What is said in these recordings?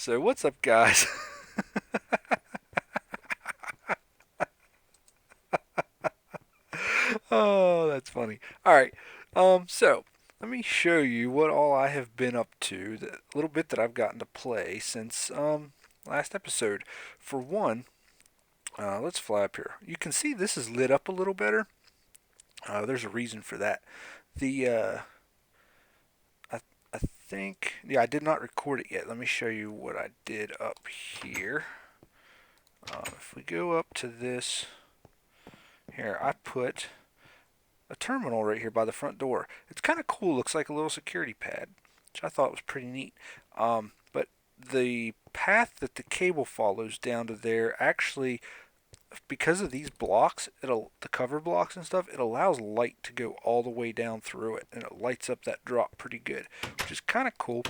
So what's up, guys? Oh, that's funny. All right. So let me show you what all I have been up to, the little bit that I've gotten to play since last episode. For one, let's fly up here. You can see this is lit up a little better. There's a reason for that. The I I think yeah, I did not record it yet. Let me show you what I did up here. If we go up to this here, I put a terminal right here by the front door. It's kind of cool. Looks like a little security pad, which I thought was pretty neat. But the path that the cable follows down to there actually, because of these blocks, the cover blocks and stuff, it allows light to go all the way down through it, and it lights up that drop pretty good, which is kind of cool.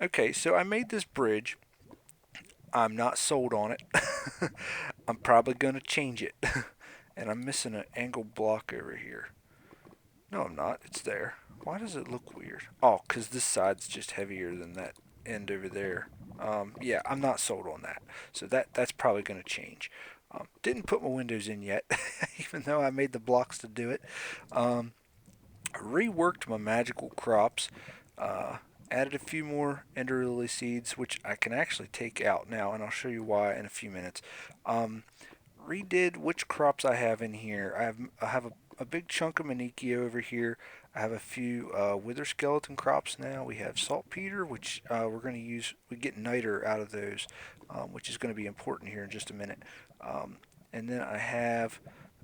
Okay, so I made this bridge. I'm not sold on it. I'm probably gonna change it. And I'm missing an angle block over here. No, I'm not. It's there. Why does it look weird? Oh, because this side's just heavier than that end over there. Yeah, I'm not sold on that. So that's probably going to change. Didn't put my windows in yet, even though I made the blocks to do it. I reworked my magical crops. Added a few more ender lily seeds, which I can actually take out now, and I'll show you why in a few minutes. Redid which crops I have in here. I have a big chunk of Manikio over here. I have a few wither skeleton crops now. We have saltpeter, which we're going to use. We get niter out of those, which is going to be important here in just a minute. And then I have,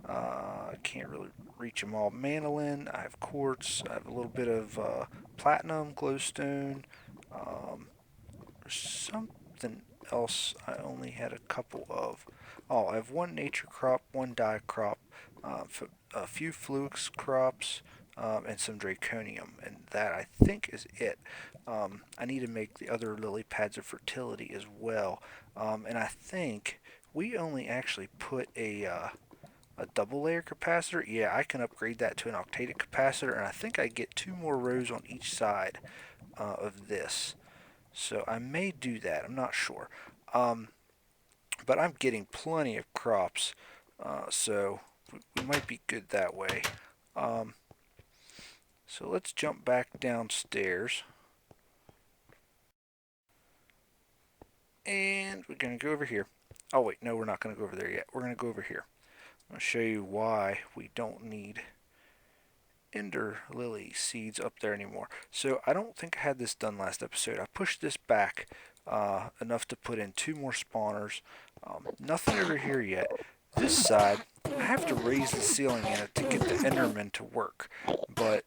I can't really reach them all. Manolin. I have quartz. I have a little bit of platinum, glowstone. There's something else I only had a couple of. Oh, I have one nature crop, one dye crop, a few flux crops, and some draconium, and that I think is it. I need to make the other lily pads of fertility as well, and I think we only actually put a double layer capacitor. Yeah, I can upgrade that to an octatic capacitor, and I think I get two more rows on each side of this. So I may do that. I'm not sure. Um, but I'm getting plenty of crops, so we might be good that way. Um, so let's jump back downstairs. And we're going to go over here. Oh, wait, no, we're not going to go over there yet. We're going to go over here. I'll show you why we don't need ender lily seeds up there anymore. So I don't think I had this done last episode. I pushed this back enough to put in two more spawners. Nothing over here yet. This side, I have to raise the ceiling in it to get the enderman to work. But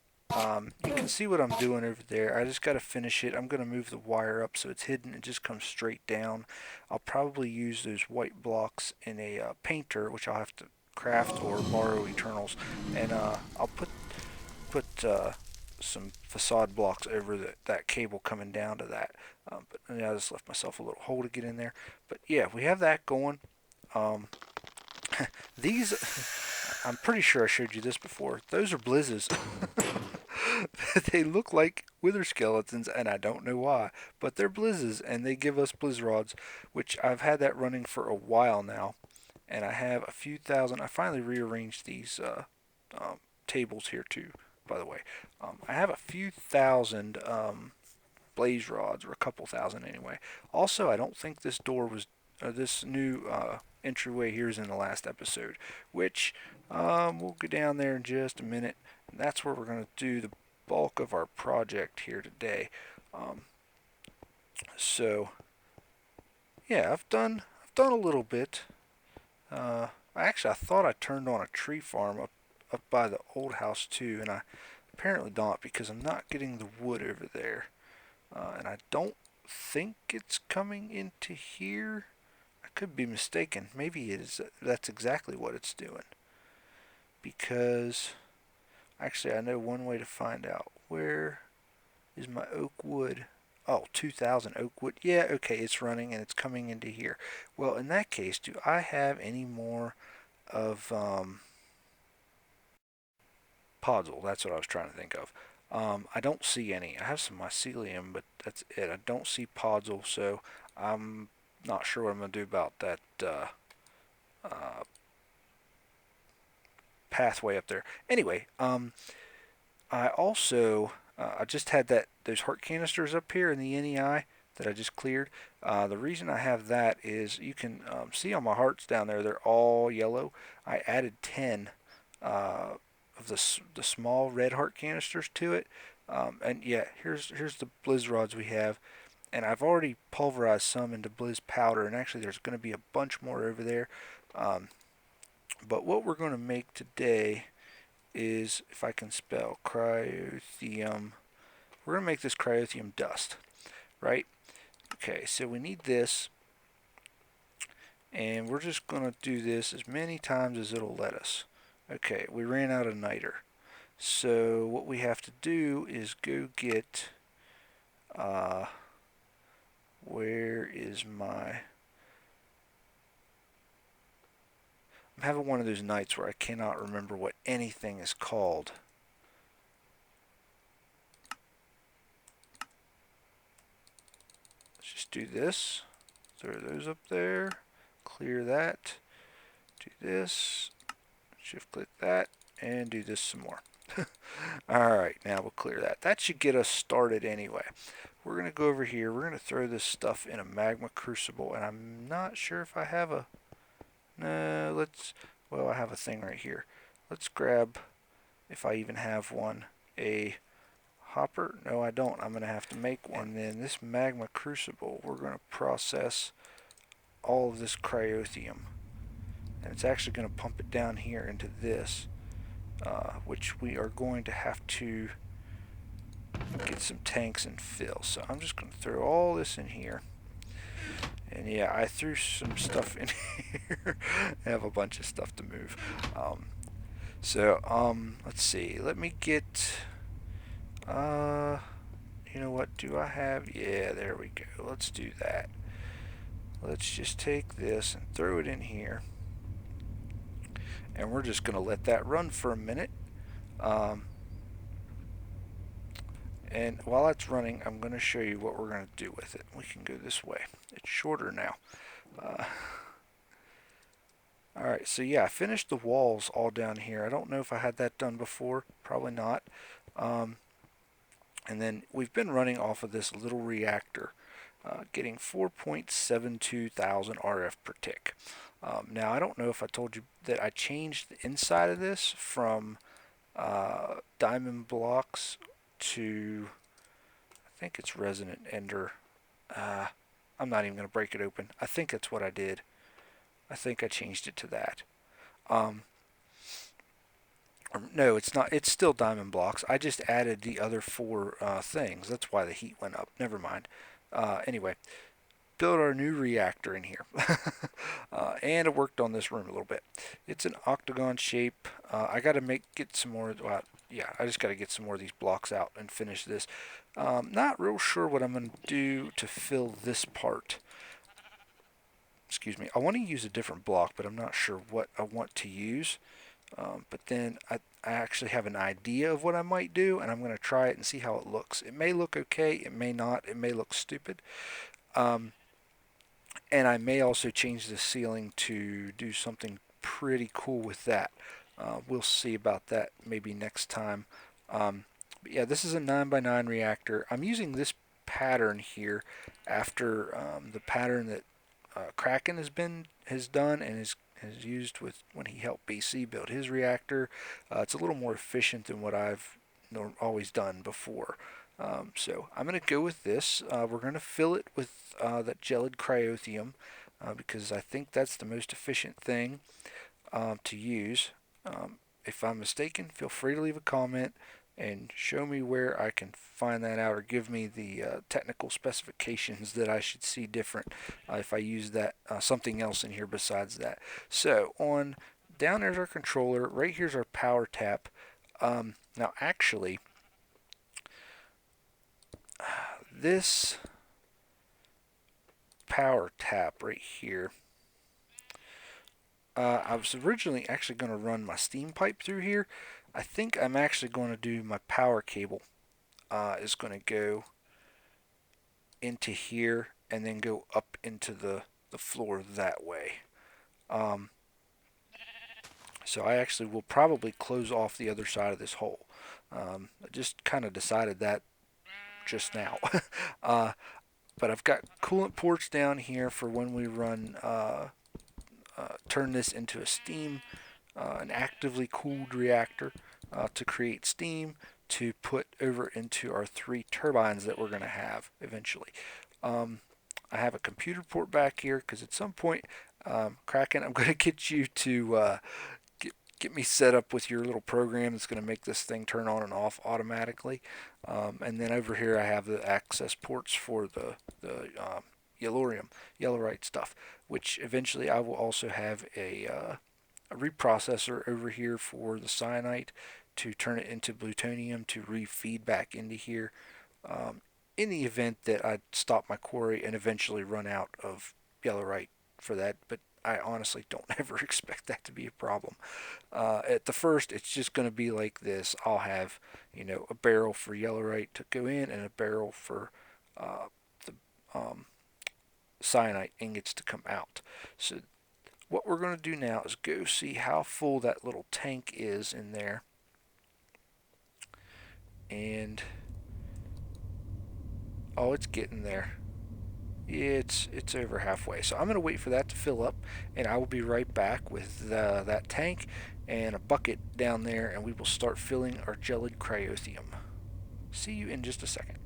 you can see what I'm doing over there. I just got to finish it. I'm going to move the wire up so it's hidden. It just comes straight down. I'll probably use those white blocks in a painter, which I'll have to craft or borrow Eternals. And I'll put some facade blocks over that cable coming down to that. But yeah, I just left myself a little hole to get in there. But yeah, we have that going. Um, these, I'm pretty sure I showed you this before. Those are blizzes. They look like wither skeletons, and I don't know why. But they're blizzes, and they give us blizz rods, which I've had that running for a while now. And I have a few thousand. I finally rearranged these tables here too, by the way. I have a few thousand blaze rods, or a couple thousand anyway. Also, I don't think this door was, this new entryway here is in the last episode, which we'll go down there in just a minute. And that's where we're going to do the bulk of our project here today. Um, so yeah, I've done a little bit. Actually, I thought I turned on a tree farm up by the old house too, and I apparently don't because I'm not getting the wood over there. And I don't think it's coming into here. I could be mistaken. Maybe it is. That's exactly what it's doing. Because actually, I know one way to find out. Where is my oak wood? Oh, 2,000 oak wood. Yeah, okay, it's running and it's coming into here. Well, in that case, do I have any more of Podzol? That's what I was trying to think of. I don't see any. I have some mycelium, but that's it. I don't see podzol, so I'm not sure what I'm going to do about that uh, pathway up there. Anyway, I also I just had those heart canisters up here in the NEI that I just cleared. The reason I have that is you can see on my hearts down there, they're all yellow. I added 10 of the small red heart canisters to it. And yeah, here's the blizz rods we have, and I've already pulverized some into blizz powder, and actually there's going to be a bunch more over there. Um, but what we're going to make today is, if I can spell, cryo-theum. We're going to make this cryo-theum dust, right? Okay, so we need this, and we're just going to do this as many times as it'll let us. Okay, we ran out of niter. So what we have to do is go get, where is my, I'm having one of those nights where I cannot remember what anything is called. Let's just do this. Throw those up there. Clear that. Do this. Shift click that. And do this some more. Alright, now we'll clear that. That should get us started anyway. We're going to go over here. We're going to throw this stuff in a magma crucible. And I'm not sure if I have a... No, well, I have a thing right here. Let's grab, if I even have one, a hopper. No, I don't. I'm going to have to make one. And then this magma crucible, we're going to process all of this cryo-theum. And it's actually going to pump it down here into this, which we are going to have to get some tanks and fill. So I'm just going to throw all this in here. And yeah, I threw some stuff in here. I have a bunch of stuff to move. Let's see. Let me get, you know what do I have? Yeah, there we go. Let's do that. Let's just take this and throw it in here. And we're just going to let that run for a minute. And while that's running, I'm going to show you what we're going to do with it. We can go this way. It's shorter now. Alright, so yeah, I finished the walls all down here. I don't know if I had that done before. Probably not. And then we've been running off of this little reactor, getting 4.72 thousand RF per tick. Now, I don't know if I told you that I changed the inside of this from diamond blocks to, I think it's resonant ender. I'm not even going to break it open. I think that's what I did. I think I changed it to that. No, it's not. It's still diamond blocks. I just added the other four things. That's why the heat went up. Never mind. Anyway, build our new reactor in here. And I worked on this room a little bit. It's an octagon shape. I got to get some more. Well, yeah, I just got to get some more of these blocks out and finish this. Not real sure what I'm going to do to fill this part. Excuse me. I want to use a different block, but I'm not sure what I want to use. But then I actually have an idea of what I might do, and I'm going to try it and see how it looks. It may look okay, it may not, it may look stupid. And I may also change the ceiling to do something pretty cool with that. We'll see about that maybe next time. But yeah, this is a 9x9 reactor. I'm using this pattern here after the pattern that Krakaen has done and has used with when he helped BC build his reactor. It's a little more efficient than what I've always done before. So I'm going to go with this. We're going to fill it with that gelid cryo-theum because I think that's the most efficient thing to use. If I'm mistaken, feel free to leave a comment and show me where I can find that out, or give me the technical specifications that I should see different if I use that something else in here besides that. So on down there's our controller. Right here's our power tap. Now actually, this power tap right here, I was originally actually going to run my steam pipe through here. I think I'm actually going to do my power cable is going to go into here and then go up into the floor that way. So I actually will probably close off the other side of this hole. I just kind of decided that just now. But I've got coolant ports down here for when we run, turn this into a steam, an actively cooled reactor to create steam to put over into our 3 turbines that we're going to have eventually. I have a computer port back here because at some point, Krakaen, I'm going to get you to get me set up with your little program that's going to make this thing turn on and off automatically. And then over here I have the access ports for the yellorite stuff, which eventually I will also have a reprocessor over here for the cyanite to turn it into plutonium to re-feed back into here. In the event that I stop my quarry and eventually run out of yellorite for that, but I honestly don't ever expect that to be a problem. At the first, it's just going to be like this. I'll have, a barrel for yellorite to go in and a barrel for the cyanite ingots to come out. So what we're going to do now is go see how full that little tank is in there. And oh, it's getting there. It's over halfway. So I'm going to wait for that to fill up, and I will be right back with that tank and a bucket down there, and we will start filling our gelid cryothium. See you in just a second.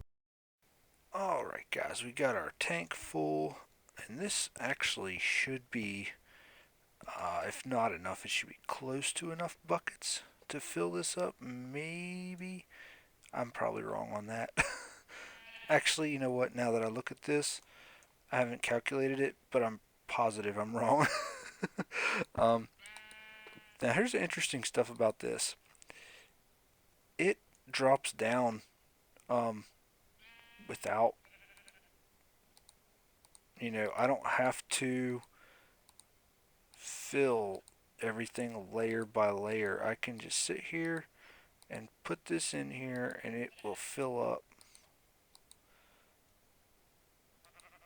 Alright guys, we got our tank full, and this actually should be, if not enough, it should be close to enough buckets to fill this up. Maybe. I'm probably wrong on that. Actually, you know what, now that I look at this, I haven't calculated it, but I'm positive I'm wrong. Now here's the interesting stuff about this. It drops down without, I don't have to fill everything layer by layer. I can just sit here and put this in here and it will fill up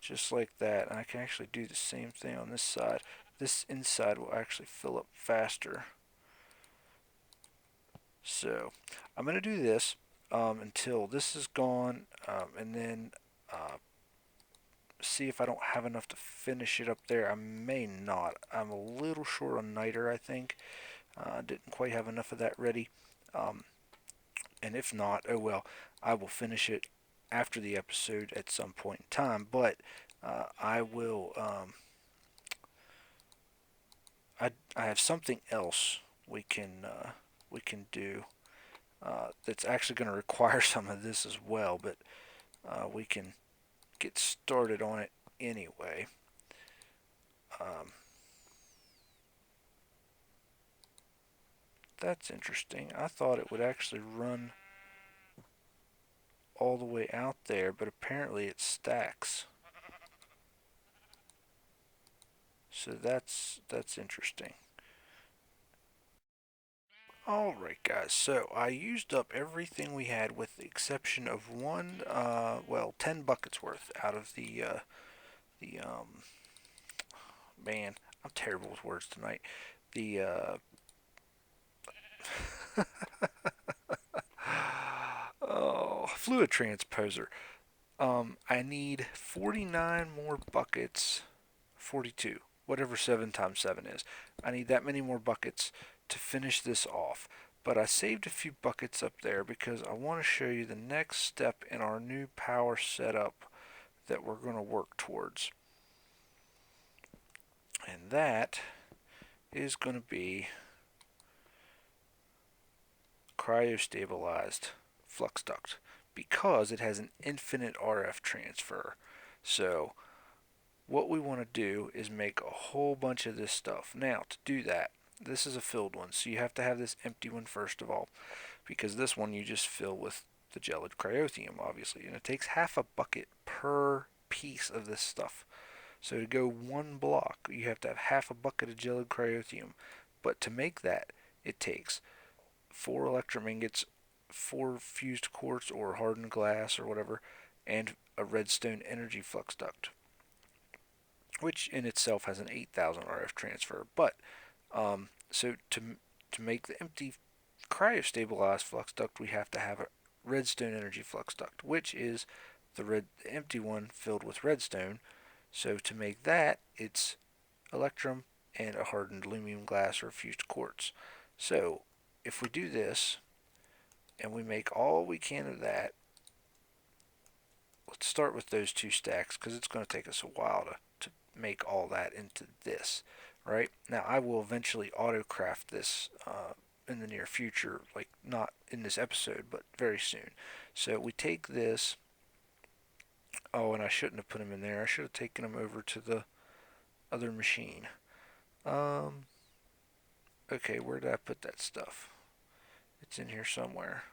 just like that. And I can actually do the same thing on this side. This inside will actually fill up faster. So I'm going to do this until this is gone, and then see if I don't have enough to finish it up there. I may not. I'm a little short on niter, I think. Didn't quite have enough of that ready. And if not, oh well, I will finish it after the episode at some point in time. But I will. I have something else we can do that's actually going to require some of this as well, but we can get started on it anyway. That's interesting. I thought it would actually run all the way out there, but apparently it stacks. So that's interesting. Alright guys, so I used up everything we had with the exception of one, 10 buckets worth out of man, I'm terrible with words tonight. Fluid transposer. I need 49 more buckets, 42, whatever 7 times 7 is. I need that many more buckets to finish this off. But I saved a few buckets up there because I want to show you the next step in our new power setup that we're going to work towards. And that is going to be cryo-stabilized flux duct because it has an infinite RF transfer. So what we want to do is make a whole bunch of this stuff. Now to do that, this is a filled one, so you have to have this empty one first of all, because this one you just fill with the gelid cryothium, obviously, and it takes half a bucket per piece of this stuff. So to go one block, you have to have half a bucket of gelid cryothium. But to make that, it takes 4 electrum ingots, 4 fused quartz or hardened glass or whatever, and a redstone energy flux duct, which in itself has an 8,000 RF transfer. But so to make the empty cryo-stabilized flux duct, we have to have a redstone energy flux duct, which is the empty one filled with redstone. So to make that, it's electrum and a hardened aluminum glass or fused quartz. So if we do this and we make all we can of that, let's start with those 2 stacks because it's going to take us a while to make all that into this. Right now, I will eventually auto-craft this in the near future, like not in this episode, but very soon. So we take this. Oh, and I shouldn't have put them in there. I should have taken them over to the other machine. Um, okay, where did I put that stuff? It's in here somewhere.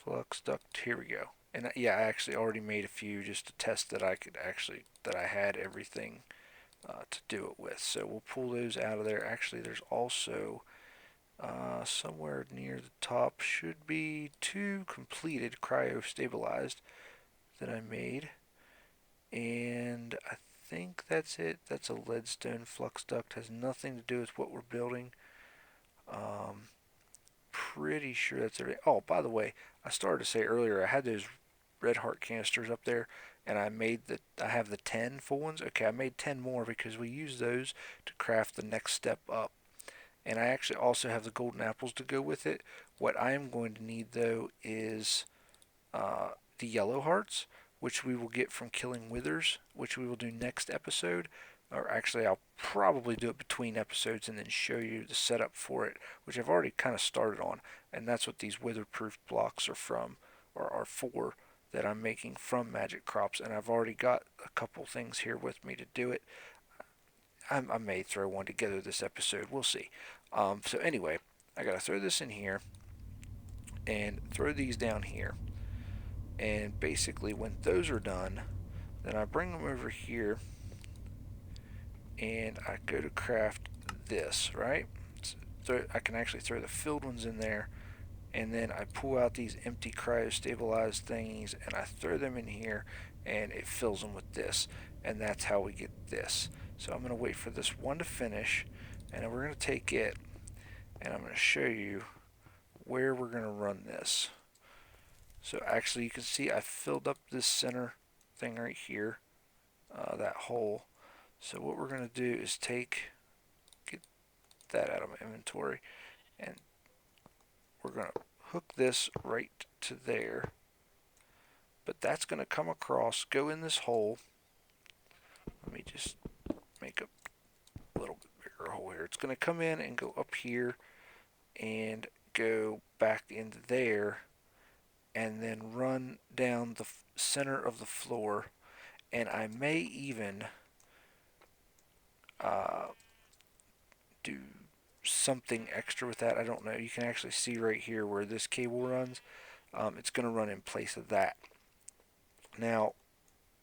Flux duct. Here we go. And yeah, I actually already made a few just to test that I had everything to do it with. So we'll pull those out of there. Actually, there's also somewhere near the top should be 2 completed cryo-stabilized that I made, and I think that's it. That's a leadstone flux duct. Has nothing to do with what we're building. Pretty sure that's everything. Oh, by the way, I started to say earlier I had those red heart canisters up there, and I have the 10 full ones. Okay, I made 10 more because we use those to craft the next step up. And I actually also have the golden apples to go with it. What I am going to need though is the yellow hearts, which we will get from killing withers, which we will do next episode. Or actually, I'll probably do it between episodes and then show you the setup for it, which I've already kind of started on. And that's what these wither-proof blocks are from, or are for, that I'm making from magic crops. And I've already got a couple things here with me to do it. I may throw one together this episode. We'll see. So anyway, I gotta throw this in here and throw these down here. And basically, when those are done, then I bring them over here and I go to craft this, right? So I can actually throw the filled ones in there, and then I pull out these empty cryo-stabilized thingies and I throw them in here, and it fills them with this, and that's how we get this. So I'm going to wait for this one to finish, and then we're going to take it, and I'm going to show you where we're going to run this. So actually, you can see I filled up this center thing right here, that hole. So what we're going to do is get that out of my inventory, and we're going to hook this right to there. But that's going to come across, go in this hole. Let me just make a little bit bigger hole here. It's going to come in and go up here and go back into there, and then run down the center of the floor. And I may even do something extra with that. I don't know. You can actually see right here where this cable runs. It's going to run in place of that. Now,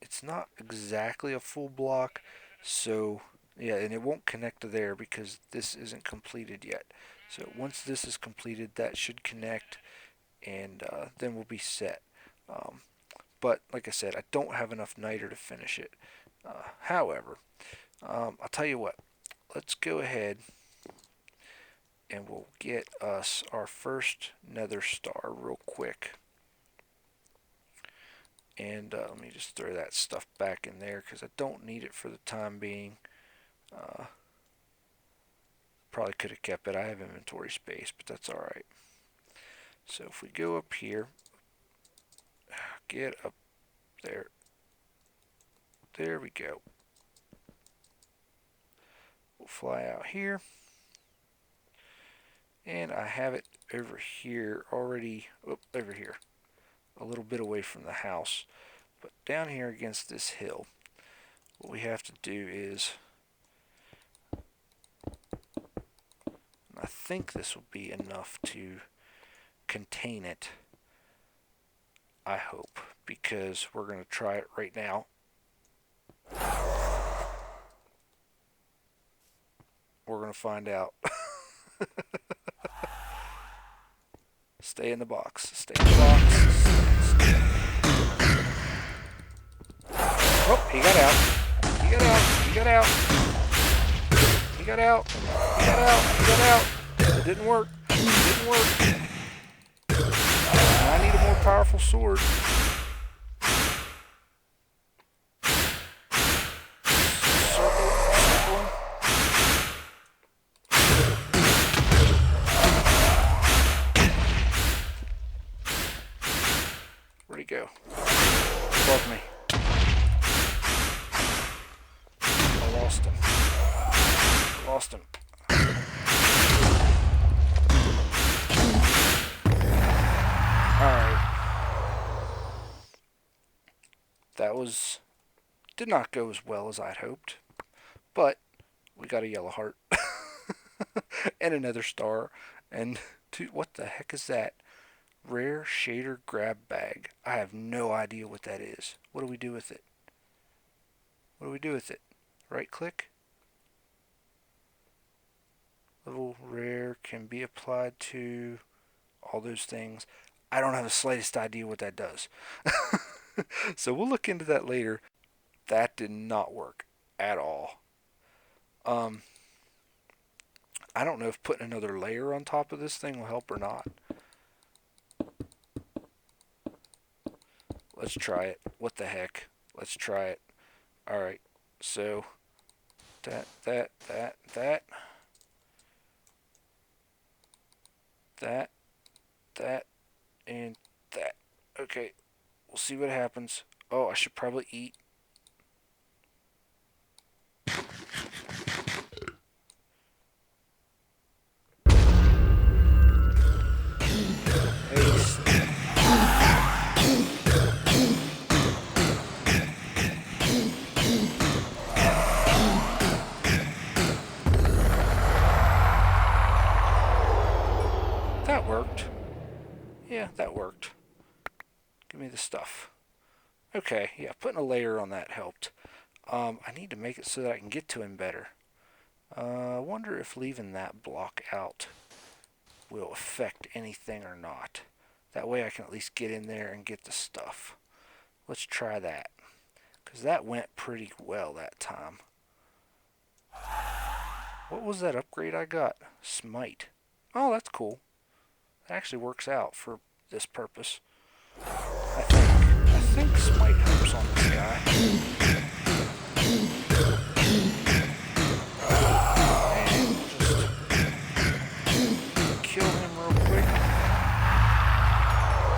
it's not exactly a full block, so yeah, and it won't connect to there because this isn't completed yet. So once this is completed, that should connect, and then we'll be set. But like I said, I don't have enough niter to finish it. However, I'll tell you what. Let's go ahead and we'll get us our first nether star real quick. And let me just throw that stuff back in there because I don't need it for the time being. Probably could have kept it. I have inventory space, but that's alright. So if we go up here, get up there. There we go. We'll fly out here. And I have it over here already, over here, a little bit away from the house. But down here against this hill, what we have to do is, I think this will be enough to contain it. I hope, because we're going to try it right now. We're going to find out. Stay in the box. Stay in the box. Oh, he got out. He got out. He got out. He got out. He got out. He got out. It didn't work. It didn't work. I need a more powerful sword. Where'd he go? Above me. I lost him. I lost him. Alright. That did not go as well as I'd hoped. But we got a yellow heart. And another star. And what the heck is that? Rare shader grab bag. I have no idea what that is. What do we do with it? What do we do with it? Right click. Level rare can be applied to all those things. I don't have the slightest idea what that does. So we'll look into that later. That did not work at all. I don't know if putting another layer on top of this thing will help or not. Let's try it. What the heck? Let's try it. Alright, so that, and that. Okay, we'll see what happens. Oh, I should probably eat. That worked. Yeah, that worked. Give me the stuff. Okay, yeah, putting a layer on that helped. I need to make it so that I can get to him better. I wonder if leaving that block out will affect anything or not. That way I can at least get in there and get the stuff. Let's try that. Because that went pretty well that time. What was that upgrade I got? Smite. Oh, that's cool. That actually works out for this purpose. I think Smite helps on this guy. And just kill him real quick.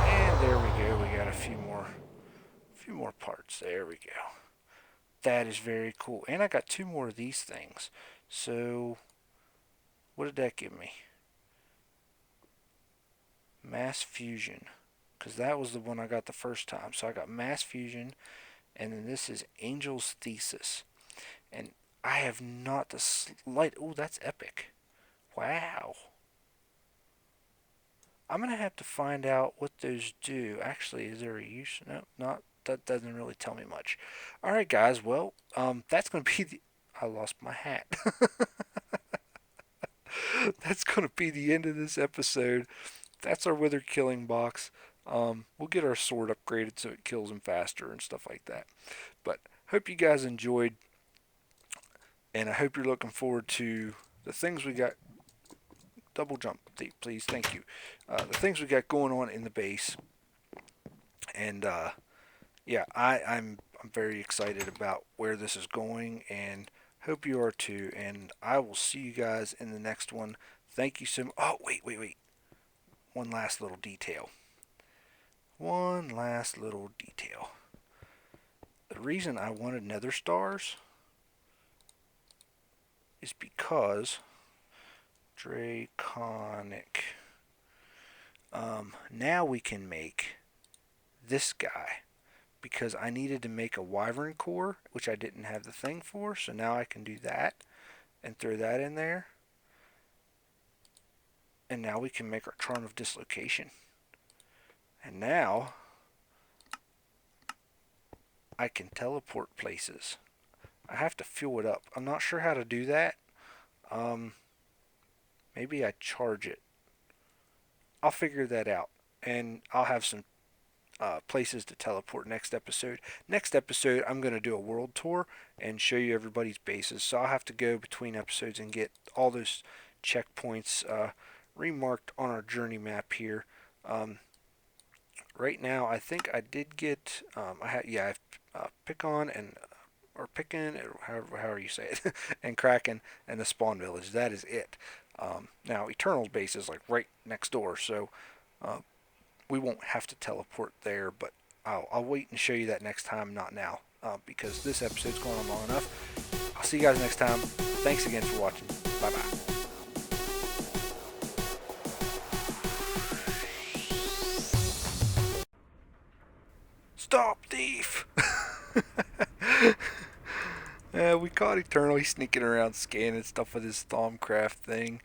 And there we go. We got a few more parts. There we go. That is very cool. And I got 2 more of these things. So what did that give me? Mass fusion. Because that was the one I got the first time. So I got mass fusion, and then this is Angel's Thesis. And I have not the slight... Oh, that's epic. Wow. I'm going to have to find out what those do. Actually, is there a use? No, not. That doesn't really tell me much. Alright, guys. Well, that's going to be the... I lost my hat. That's going to be the end of this episode. That's our wither killing box. We'll get our sword upgraded so it kills them faster and stuff like that. But hope you guys enjoyed, and I hope you're looking forward to the things we got. Double jump, please. Thank you. The things we got going on in the base, and yeah, I'm very excited about where this is going, and hope you are too. And I will see you guys in the next one. Thank you so much. Oh, wait. One last little detail. The reason I wanted nether stars is because draconic. Now we can make this guy, because I needed to make a wyvern core, which I didn't have the thing for, so now I can do that and throw that in there. And now we can make our charm of dislocation. And now I can teleport places. I have to fuel it up. I'm not sure how to do that. Maybe I charge it. I'll figure that out, and I'll have some places to teleport next episode. Next episode, I'm going to do a world tour and show you everybody's bases. So I'll have to go between episodes and get all those checkpoints remarked on our journey map here. Um, right now, I think I did get I had yeah, I've Picon and or Pickin, or however you say it, and Krakaen and the spawn village. That is it. Now Eternal's base is like right next door, so uh, we won't have to teleport there. But I'll wait and show you that next time, not now, because this episode's going on long enough. I'll see you guys next time. Thanks again for watching. Bye bye. Stop, thief! We caught Eternal. He's sneaking around scanning stuff with his Thaumcraft thing.